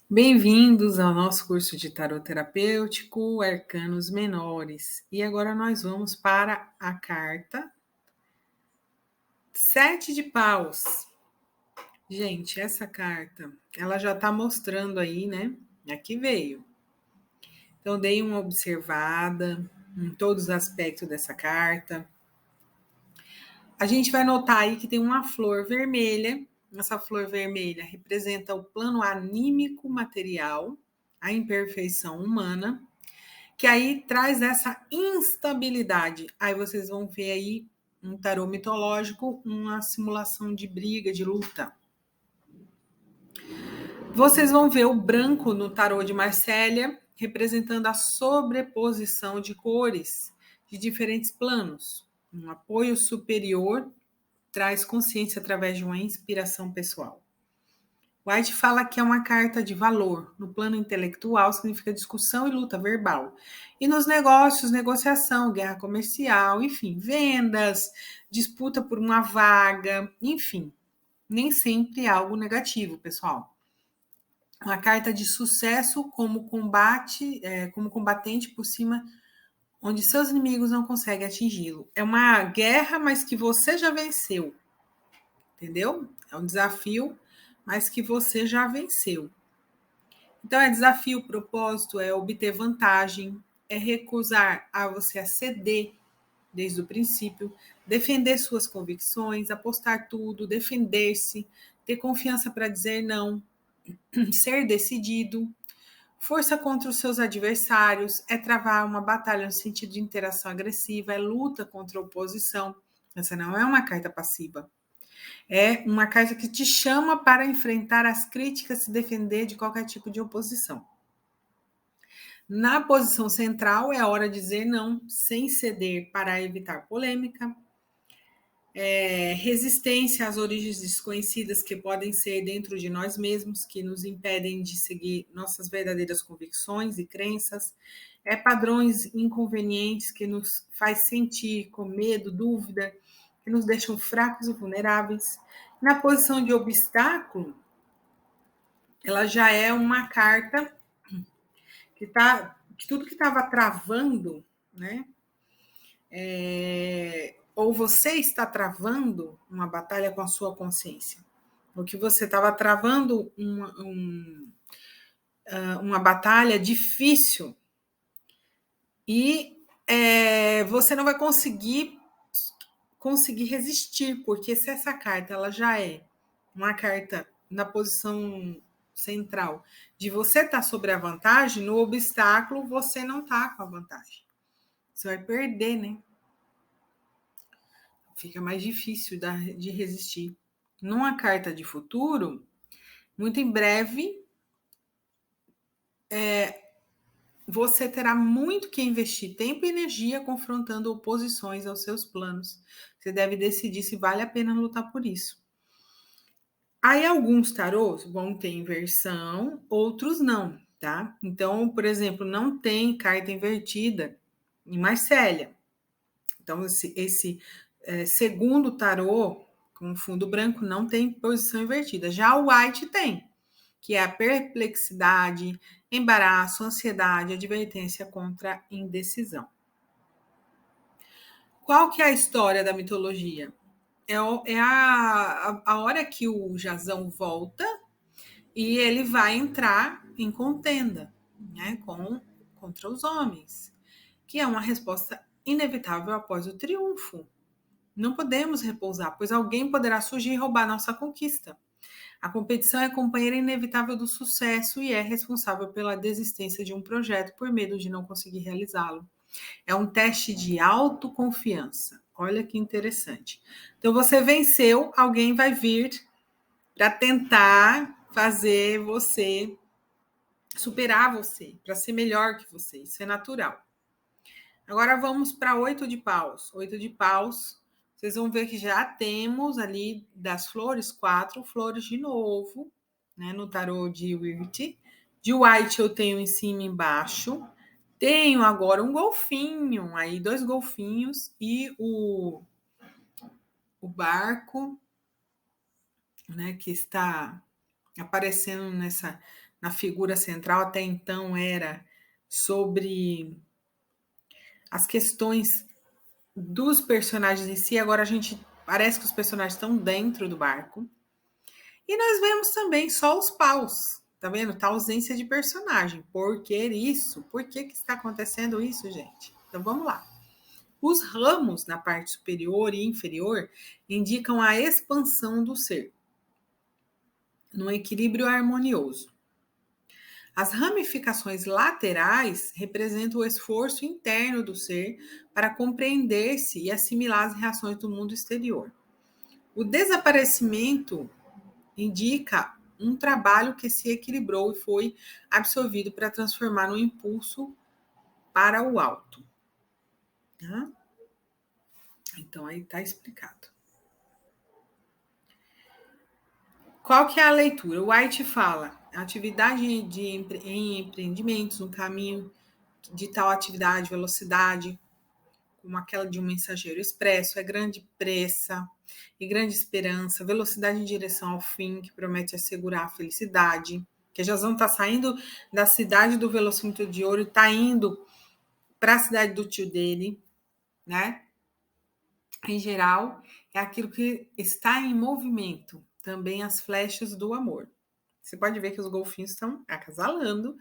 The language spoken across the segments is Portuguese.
Bem-vindos ao nosso curso de tarot terapêutico, Arcanos Menores. E agora nós vamos para a carta 7 de Paus. Gente, essa carta, ela já está mostrando aí, né? Aqui veio. Então, dei uma observada em todos os aspectos dessa carta. A gente vai notar aí que tem uma flor vermelha. Essa flor vermelha representa o plano anímico material, a imperfeição humana, que aí traz essa instabilidade. Aí vocês vão ver aí um tarô mitológico, uma simulação de briga, de luta. Vocês vão ver o branco no tarô de Marsella, representando a sobreposição de cores de diferentes planos. Um apoio superior traz consciência através de uma inspiração pessoal. White fala que é uma carta de valor. No plano intelectual, significa discussão e luta verbal. E nos negócios, negociação, guerra comercial, enfim, vendas, disputa por uma vaga, enfim. Nem sempre é algo negativo, pessoal. Uma carta de sucesso como como combatente por cima, onde seus inimigos não conseguem atingi-lo. É uma guerra, mas que você já venceu. Entendeu? É um desafio, mas que você já venceu. Então, é desafio, propósito, é obter vantagem, é recusar a você a ceder desde o princípio, defender suas convicções, apostar tudo, defender-se, ter confiança para dizer não, ser decidido, força contra os seus adversários, é travar uma batalha no sentido de interação agressiva, é luta contra a oposição. Essa não é uma carta passiva. É uma carta que te chama para enfrentar as críticas, se defender de qualquer tipo de oposição. Na posição central, é hora de dizer não, sem ceder para evitar polêmica. Resistência às origens desconhecidas que podem ser dentro de nós mesmos, que nos impedem de seguir nossas verdadeiras convicções e crenças. Padrões inconvenientes que nos faz sentir com medo, dúvida, que nos deixam fracos e vulneráveis. Na posição de obstáculo, ela já é uma carta que tudo que estava travando, né? Ou você está travando uma batalha com a sua consciência, ou que você estava travando uma batalha difícil e você não vai conseguir resistir, porque se essa carta ela já é uma carta na posição central de você estar sobre a vantagem, no obstáculo você não está com a vantagem. Você vai perder, né? Fica mais difícil de resistir. Numa carta de futuro, muito em breve, você terá muito que investir tempo e energia confrontando oposições aos seus planos. Você deve decidir se vale a pena lutar por isso. Aí alguns tarôs vão ter inversão, outros não, tá? Então, por exemplo, não tem carta invertida em Marsella. Então, esse segundo tarô com fundo branco não tem posição invertida. Já o White tem, que é a perplexidade, embaraço, ansiedade, advertência contra indecisão. Qual que é a história da mitologia? É a hora que o Jazão volta e ele vai entrar em contenda, né, contra os homens, que é uma resposta inevitável após o triunfo. Não podemos repousar, pois alguém poderá surgir e roubar nossa conquista. A competição é companheira inevitável do sucesso e é responsável pela desistência de um projeto por medo de não conseguir realizá-lo. É um teste de autoconfiança. Olha que interessante. Então você venceu, alguém vai vir para tentar fazer você superar você, para ser melhor que você. Isso é natural. Agora vamos para 8 de paus. 8 de paus, vocês vão ver que já temos ali das flores, 4 flores de novo, né, no tarô de Wirth. De White eu tenho em cima e embaixo. Tenho agora um golfinho, aí 2 golfinhos e o barco, né, que está aparecendo na figura central, até então era sobre as questões dos personagens em si, agora a gente parece que os personagens estão dentro do barco. E nós vemos também só os paus, tá vendo? Tá ausência de personagem. Por que isso? Por que está acontecendo isso, gente? Então vamos lá. Os ramos na parte superior e inferior indicam a expansão do ser, num equilíbrio harmonioso. As ramificações laterais representam o esforço interno do ser para compreender-se e assimilar as reações do mundo exterior. O desaparecimento indica um trabalho que se equilibrou e foi absorvido para transformar no impulso para o alto. Tá? Então, aí está explicado. Qual que é a leitura? O White fala, atividade em empreendimentos, um caminho de tal atividade, velocidade, como aquela de um mensageiro expresso, é grande pressa e grande esperança, velocidade em direção ao fim, que promete assegurar a felicidade, que Jasão está saindo da cidade do velocímetro de ouro e está indo para a cidade do tio dele, né? Em geral, é aquilo que está em movimento, também as flechas do amor. Você pode ver que os golfinhos estão acasalando,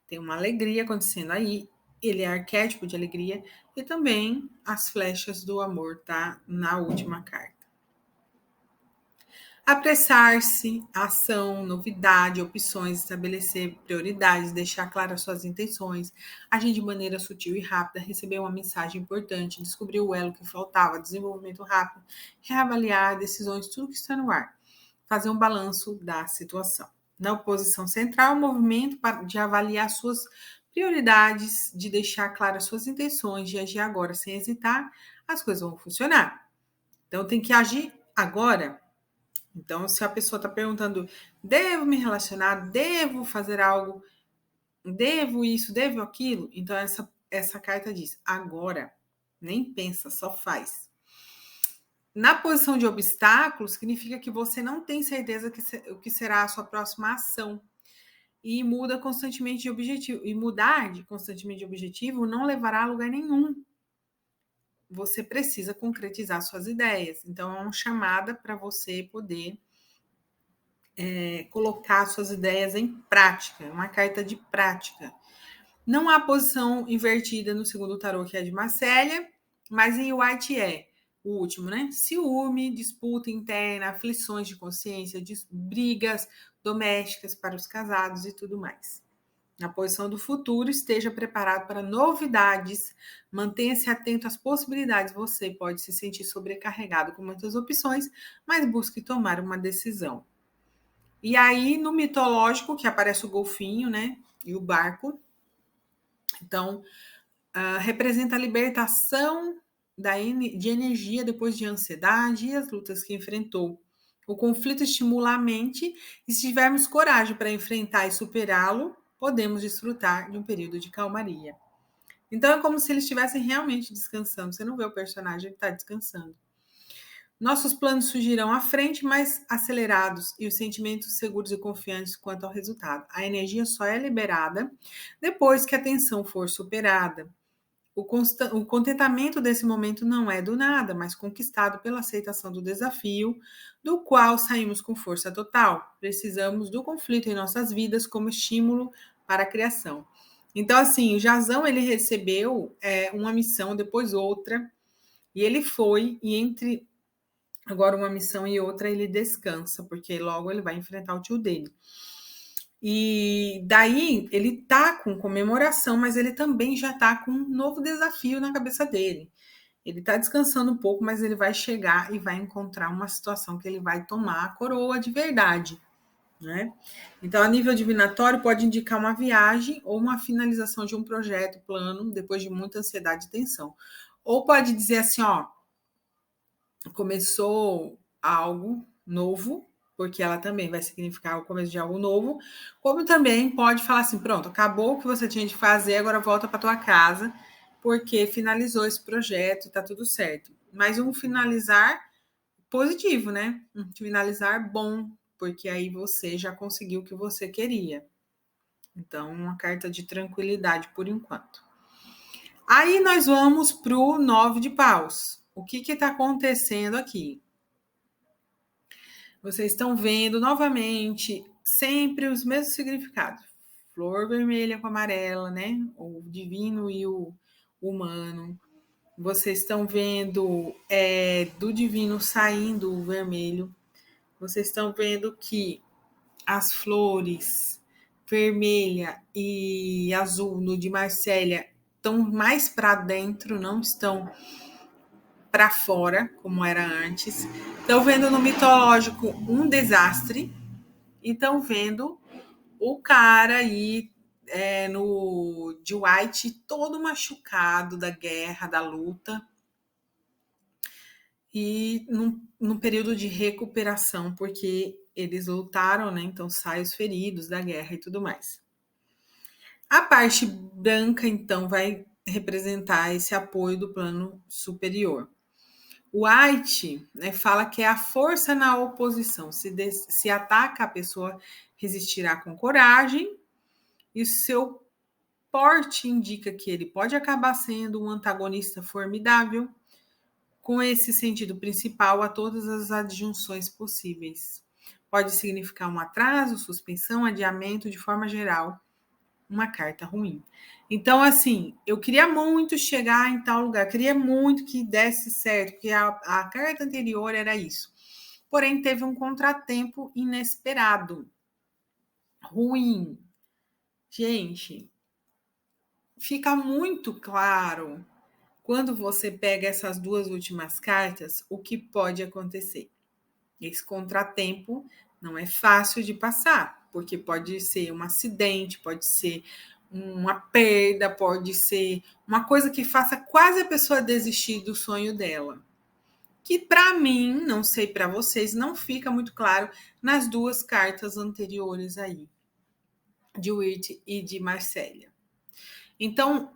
tem uma alegria acontecendo aí, ele é arquétipo de alegria, e também as flechas do amor tá na última carta. Apressar-se, ação, novidade, opções, estabelecer prioridades, deixar claras suas intenções, agir de maneira sutil e rápida, receber uma mensagem importante, descobrir o elo que faltava, desenvolvimento rápido, reavaliar decisões, tudo que está no ar, fazer um balanço da situação. Na oposição central, o movimento de avaliar suas prioridades, de deixar claras suas intenções, de agir agora sem hesitar, as coisas vão funcionar. Então, tem que agir agora. Então, se a pessoa está perguntando, devo me relacionar, devo fazer algo, devo isso, devo aquilo, então essa carta diz, agora, nem pensa, só faz. Na posição de obstáculo, significa que você não tem certeza o que será a sua próxima ação e muda constantemente de objetivo. E mudar constantemente de objetivo não levará a lugar nenhum. Você precisa concretizar suas ideias. Então, é uma chamada para você poder colocar suas ideias em prática, uma carta de prática. Não há posição invertida no segundo tarô, que é de Marcélia, mas em White é o último, né? Ciúme, disputa interna, aflições de consciência, brigas domésticas para os casados e tudo mais. Na posição do futuro, esteja preparado para novidades, mantenha-se atento às possibilidades. Você pode se sentir sobrecarregado com muitas opções, mas busque tomar uma decisão. E aí, no mitológico, que aparece o golfinho, né? E o barco. Então, representa a libertação de energia depois de ansiedade e as lutas que enfrentou. O conflito estimula a mente e se tivermos coragem para enfrentar e superá-lo, podemos desfrutar de um período de calmaria. Então, é como se eles estivessem realmente descansando. Você não vê o personagem que está descansando. Nossos planos surgirão à frente, mais acelerados, e os sentimentos seguros e confiantes quanto ao resultado. A energia só é liberada depois que a tensão for superada. O contentamento desse momento não é do nada, mas conquistado pela aceitação do desafio, do qual saímos com força total. Precisamos do conflito em nossas vidas como estímulo para a criação. Então, assim, o Jasão, ele recebeu uma missão, depois outra, e ele foi, e entre agora uma missão e outra ele descansa, porque logo ele vai enfrentar o tio dele. E daí ele tá com comemoração, mas ele também já tá com um novo desafio na cabeça dele. Ele tá descansando um pouco, mas ele vai chegar e vai encontrar uma situação que ele vai tomar a coroa de verdade, né? Então, a nível divinatório, pode indicar uma viagem ou uma finalização de um projeto, plano, depois de muita ansiedade e tensão. Ou pode dizer assim, ó, começou algo novo, porque ela também vai significar o começo de algo novo, como também pode falar assim, pronto, acabou o que você tinha de fazer, agora volta para tua casa, porque finalizou esse projeto e tá tudo certo. Mas um finalizar positivo, né? Um finalizar bom, porque aí você já conseguiu o que você queria. Então, uma carta de tranquilidade por enquanto. Aí nós vamos para o 9 de paus. O que está acontecendo aqui? Vocês estão vendo novamente sempre os mesmos significados. Flor vermelha com amarela, né? O divino e o humano. Vocês estão vendo do divino saindo o vermelho. Vocês estão vendo que as flores vermelha e azul no de Marsella estão mais para dentro, não estão para fora, como era antes. Estão vendo no mitológico um desastre e estão vendo o cara aí no de White todo machucado da guerra, da luta, e num período de recuperação, porque eles lutaram, né? Então saem os feridos da guerra e tudo mais. A parte branca, então, vai representar esse apoio do plano superior. O White, né, fala que é a força na oposição. Se ataca, a pessoa resistirá com coragem, e o seu porte indica que ele pode acabar sendo um antagonista formidável, com esse sentido principal a todas as adjunções possíveis. Pode significar um atraso, suspensão, adiamento, de forma geral, uma carta ruim. Então, assim, eu queria muito chegar em tal lugar, queria muito que desse certo, porque a carta anterior era isso. Porém, teve um contratempo inesperado, ruim. Gente, fica muito claro quando você pega essas duas últimas cartas o que pode acontecer. Esse contratempo não é fácil de passar, porque pode ser um acidente, pode ser uma perda, pode ser uma coisa que faça quase a pessoa desistir do sonho dela. Que para mim, não sei para vocês, não fica muito claro nas duas cartas anteriores aí, de Wirt e de Marsella. Então,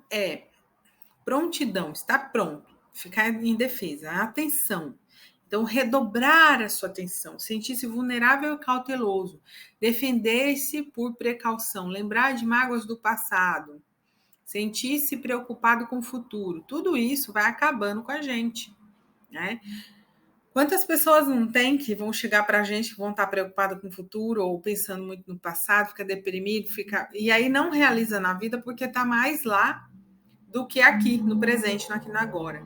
prontidão, está pronto, ficar em defesa, atenção. Então, redobrar a sua atenção, sentir-se vulnerável e cauteloso, defender-se por precaução, lembrar de mágoas do passado, sentir-se preocupado com o futuro. Tudo isso vai acabando com a gente, né? Quantas pessoas não tem que vão chegar para a gente, vão estar preocupadas com o futuro ou pensando muito no passado, fica deprimido, e aí não realiza na vida porque está mais lá do que aqui, no presente, no aqui e no agora.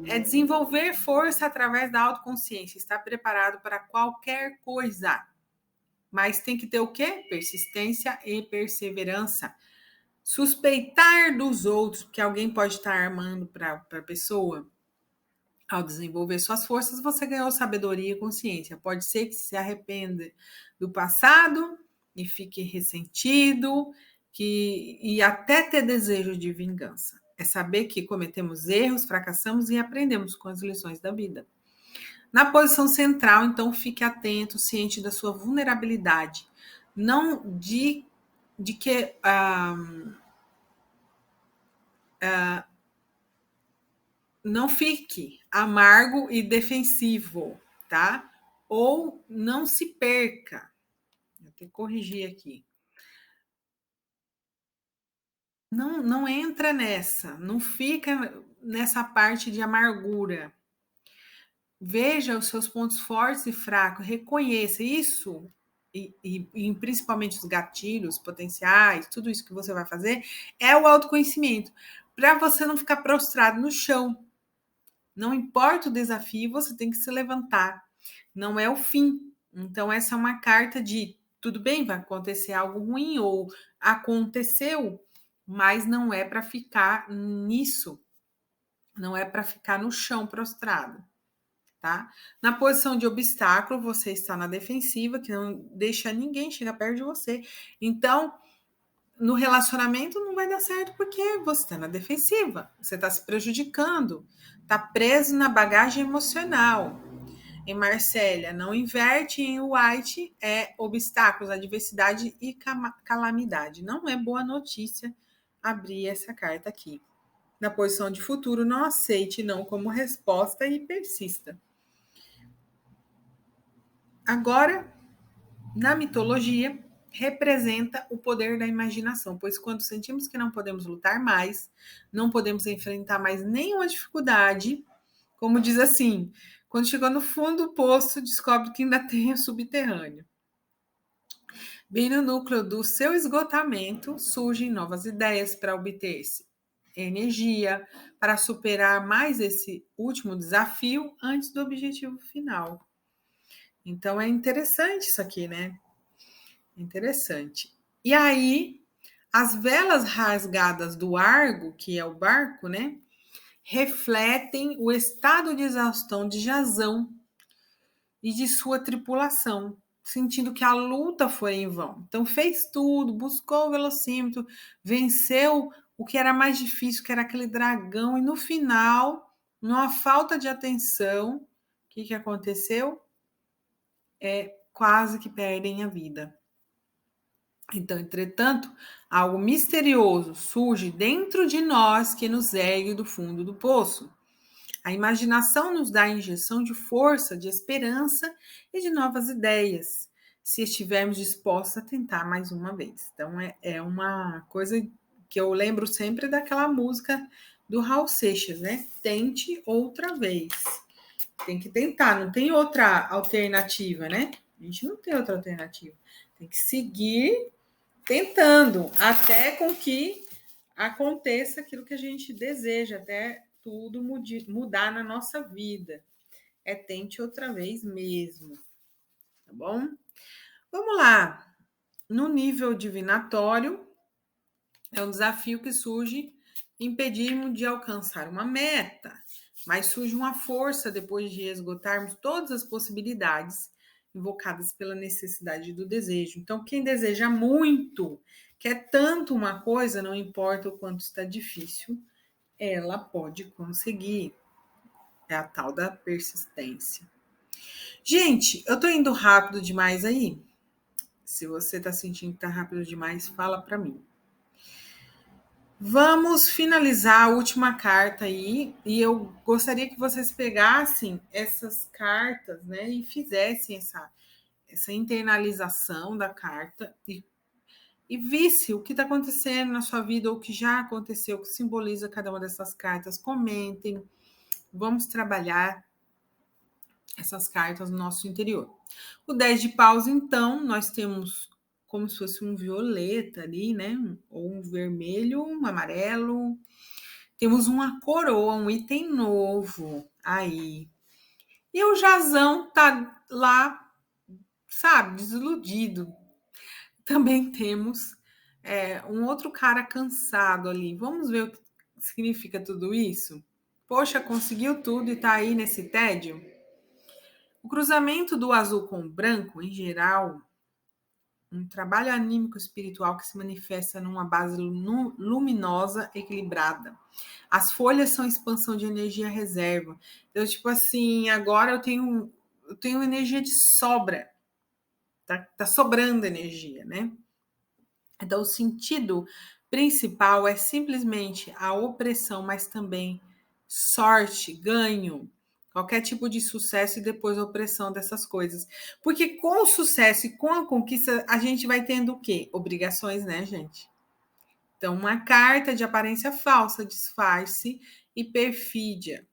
É desenvolver força através da autoconsciência, estar preparado para qualquer coisa. Mas tem que ter o quê? Persistência e perseverança. Suspeitar dos outros, porque alguém pode estar armando para a pessoa. Ao desenvolver suas forças, você ganhou sabedoria e consciência. Pode ser que se arrependa do passado e fique ressentido, e até ter desejo de vingança. É saber que cometemos erros, fracassamos e aprendemos com as lições da vida. Na posição central, então, fique atento, ciente da sua vulnerabilidade. Não de que não fique amargo e defensivo, tá? Ou não se perca. Vou ter que corrigir aqui. Não entra nessa, não fica nessa parte de amargura. Veja os seus pontos fortes e fracos, reconheça isso, e principalmente os gatilhos potenciais, tudo isso que você vai fazer, é o autoconhecimento, para você não ficar prostrado no chão. Não importa o desafio, você tem que se levantar. Não é o fim. Então, essa é uma carta de tudo bem, vai acontecer algo ruim, ou aconteceu, mas não é para ficar nisso. Não é para ficar no chão prostrado. Tá? Na posição de obstáculo, você está na defensiva, que não deixa ninguém chegar perto de você. Então, no relacionamento não vai dar certo porque você está na defensiva, você está se prejudicando, está preso na bagagem emocional. Em Marsella, não inverte, em White é obstáculos, adversidade e calamidade. Não é boa notícia abrir essa carta aqui. Na posição de futuro, não aceite não como resposta e persista. Agora, na mitologia, representa o poder da imaginação, pois quando sentimos que não podemos lutar mais, não podemos enfrentar mais nenhuma dificuldade, como diz assim, quando chegou no fundo do poço, descobre que ainda tem o subterrâneo. Bem no núcleo do seu esgotamento, surgem novas ideias para obter-se energia, para superar mais esse último desafio antes do objetivo final. Então é interessante isso aqui, né? Interessante. E aí, as velas rasgadas do Argo, que é o barco, né? Refletem o estado de exaustão de Jasão e de sua tripulação, sentindo que a luta foi em vão. Então fez tudo, buscou o velocímetro, venceu o que era mais difícil, que era aquele dragão, e no final, numa falta de atenção, o que aconteceu? Quase que perdem a vida. Então, entretanto, algo misterioso surge dentro de nós que nos ergue do fundo do poço. A imaginação nos dá a injeção de força, de esperança e de novas ideias, se estivermos dispostos a tentar mais uma vez. Então, é uma coisa que eu lembro sempre daquela música do Raul Seixas, né? Tente outra vez. Tem que tentar, não tem outra alternativa, né? A gente não tem outra alternativa. Tem que seguir tentando, até com que aconteça aquilo que a gente deseja, até tudo mudar na nossa vida. Tente outra vez mesmo, tá bom? Vamos lá. No nível divinatório, é um desafio que surge impedirmos de alcançar uma meta, mas surge uma força depois de esgotarmos todas as possibilidades invocadas pela necessidade do desejo. Então, quem deseja muito, quer tanto uma coisa, não importa o quanto está difícil, ela pode conseguir. É a tal da persistência. Gente, eu tô indo rápido demais aí? Se você tá sentindo que tá rápido demais, fala para mim. Vamos finalizar a última carta aí, e eu gostaria que vocês pegassem essas cartas, né, e fizessem essa internalização da carta e visse o que está acontecendo na sua vida, ou o que já aconteceu, o que simboliza cada uma dessas cartas. Comentem, vamos trabalhar essas cartas no nosso interior. O 10 de paus, então, nós temos como se fosse um violeta ali, né? Ou um vermelho, um amarelo. Temos uma coroa, um item novo aí. E o Jasão tá lá, sabe, desiludido. Também temos um outro cara cansado ali. Vamos ver o que significa tudo isso? Poxa, conseguiu tudo e tá aí nesse tédio? O cruzamento do azul com o branco, em geral, um trabalho anímico espiritual que se manifesta numa base luminosa, equilibrada. As folhas são expansão de energia reserva. Então, tipo assim, agora eu tenho energia de sobra. Tá sobrando energia, né? Então, o sentido principal é simplesmente a opressão, mas também sorte, ganho, qualquer tipo de sucesso e depois a opressão dessas coisas. Porque com o sucesso e com a conquista, a gente vai tendo o quê? Obrigações, né, gente? Então, uma carta de aparência falsa, disfarce e perfídia.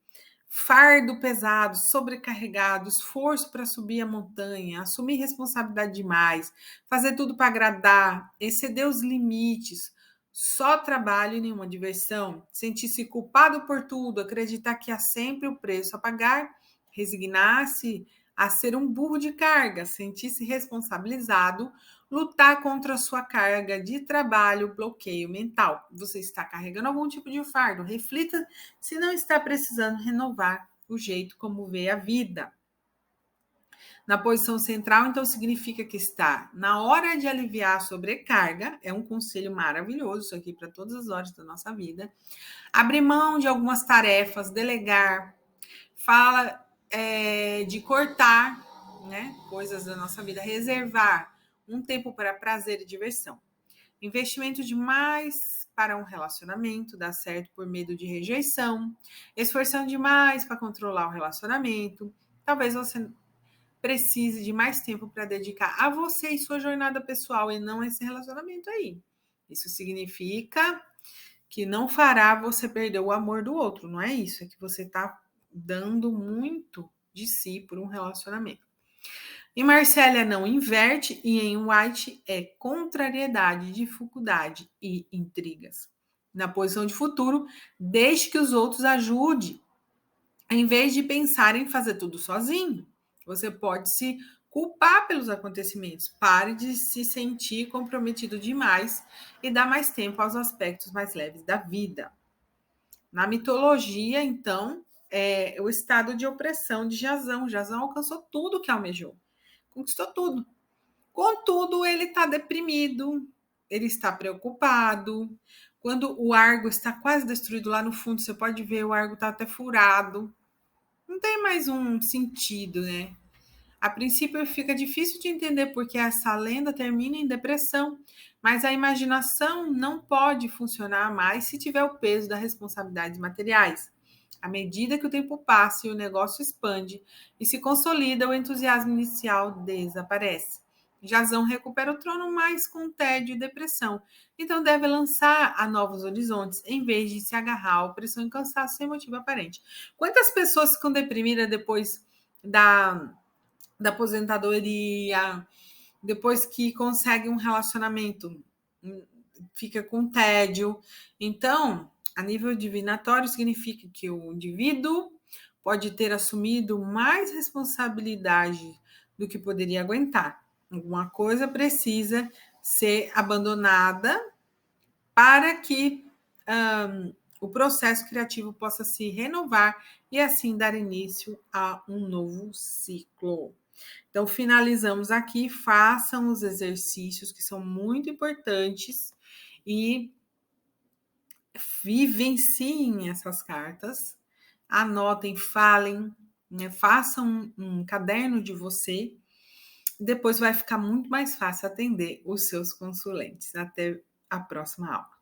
Fardo pesado, sobrecarregado, esforço para subir a montanha, assumir responsabilidade demais, fazer tudo para agradar, exceder os limites, só trabalho e nenhuma diversão, sentir-se culpado por tudo, acreditar que há sempre o preço a pagar, resignar-se a ser um burro de carga, sentir-se responsabilizado, lutar contra a sua carga de trabalho, bloqueio mental. Você está carregando algum tipo de fardo? Reflita se não está precisando renovar o jeito como vê a vida. Na posição central, então, significa que está na hora de aliviar a sobrecarga. É um conselho maravilhoso isso aqui para todas as horas da nossa vida. Abrir mão de algumas tarefas, delegar, fala de cortar, né, coisas da nossa vida, reservar um tempo para prazer e diversão. Investimento demais para um relacionamento, dá certo por medo de rejeição, esforçando demais para controlar o relacionamento. Talvez você precise de mais tempo para dedicar a você e sua jornada pessoal e não a esse relacionamento aí. Isso significa que não fará você perder o amor do outro, não é isso? É que você está dando muito de si por um relacionamento. Em Marsella não inverte e em White é contrariedade, dificuldade e intrigas. Na posição de futuro, deixe que os outros ajudem, em vez de pensar em fazer tudo sozinho. Você pode se culpar pelos acontecimentos. Pare de se sentir comprometido demais e dá mais tempo aos aspectos mais leves da vida. Na mitologia, então, é o estado de opressão de Jasão. Jasão alcançou tudo que almejou. Conquistou tudo. Contudo, ele está deprimido, ele está preocupado. Quando o Argo está quase destruído lá no fundo, você pode ver o Argo está até furado. Não tem mais um sentido, né? A princípio fica difícil de entender porque essa lenda termina em depressão, mas a imaginação não pode funcionar mais se tiver o peso das responsabilidades materiais. À medida que o tempo passa e o negócio expande e se consolida, o entusiasmo inicial desaparece. Jasão recupera o trono mais com tédio e depressão, então deve lançar a novos horizontes, em vez de se agarrar à opressão e cansaço sem motivo aparente. Quantas pessoas ficam deprimidas depois da aposentadoria, depois que consegue um relacionamento, fica com tédio? Então, a nível divinatório, significa que o indivíduo pode ter assumido mais responsabilidade do que poderia aguentar. Alguma coisa precisa ser abandonada para que o processo criativo possa se renovar e assim dar início a um novo ciclo. Então, finalizamos aqui. Façam os exercícios que são muito importantes e vivenciem essas cartas. Anotem, falem, né? Façam um caderno de você. Depois vai ficar muito mais fácil atender os seus consulentes. Até a próxima aula.